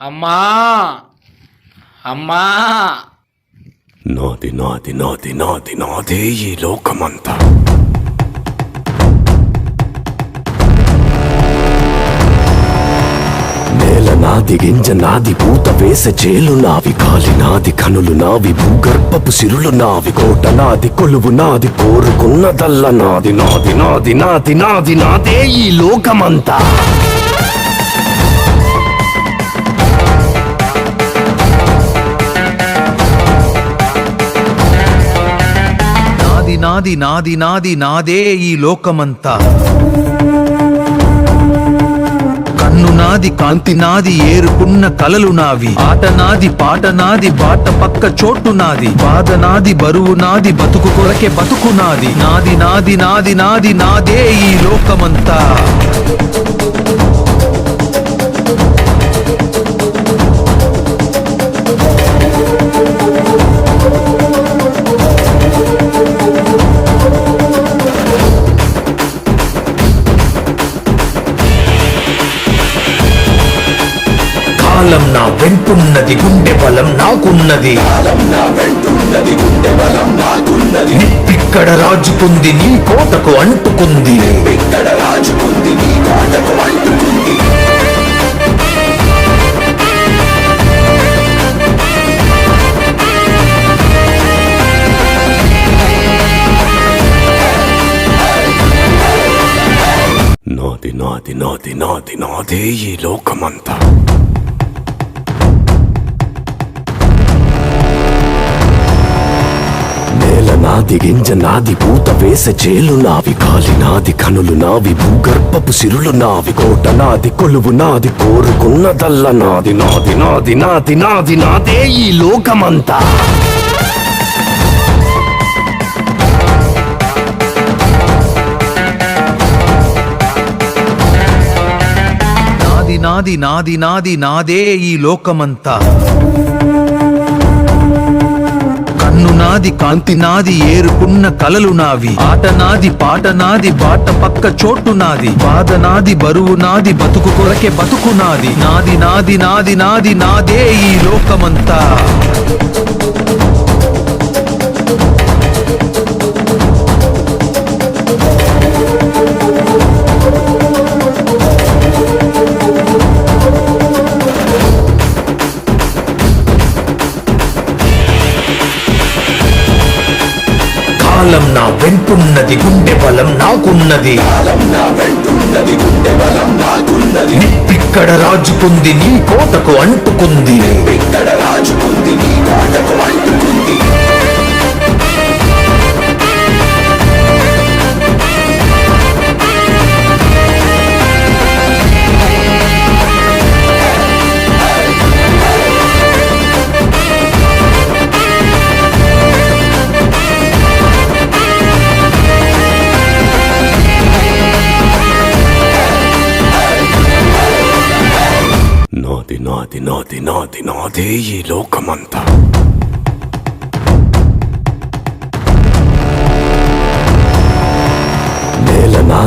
అమ్మా అమ్మా, నాది నాది నాది నాది నాదే ఈ లోకమంతా. నేల నాది, గింజ నాది, పూత వేసే చేలు నావి, కాలి నాది, కనులు నావి, భూగర్భపు సిరులు నావి, కోట నాది, కొలువు నాది, కోరుకున్నదల్ల నాది. నాది నాది నాది నాది నాదే ఈ లోకమంతా. నాది నాది నాది నాదే ఈ లోకమంతా. కన్ను నాది, కాంతి నాది, ఏరుకున్న కలలు నావి, ఆట నాది, పాట నాది, బాట పక్క చోటు నాది, బాధ నాది, బరువు నాది, బతుకు కొరకే బతుకు నాది. నాది నాది నాది నాది నాదే ఈ లోకమంతా. కాలం నా వెంటున్నది, గుండె బలం నాకున్నది. నిప్పిక్కడ రాజుకుంది, నీ కోటకు అంటుకుంది. నాది నాది నాది నాది నాదే ఈ లోకమంతా. నాది, గింజ నాది, పూత వేసే చేలు నావి, కాలి నాది, కనులు నావి, భూగర్భపు సిరులు నావి, కోట నాది, కొలువు నాది, కోరుకున్నదల్ల నాది. నాది నాది నాది నాది నాదే ఈ లోకమంతా. నాది నాది నాది నాది నాదే ఈ లోకమంతా. కన్ను నాది, కాంతి నాది, ఏరుకున్న కలలు నావి, ఆట నాది, పాట నాది, బాట పక్క చోటు నాది, బాధ నాది, బరువు నాది, బతుకు కొరకే బతుకు నాది. నాది నాది నాది నాది నాదే ఈ లోకమంతా. కాలం నా వెంటున్నది, గుండె బలం నాకున్నది. నిప్పిక్కడ రాజుకుంది, నీ కోటకు అంటుకుంది. నాది నాది నాది నాది నాదే ఈ లోకమంతా. నేల నాది.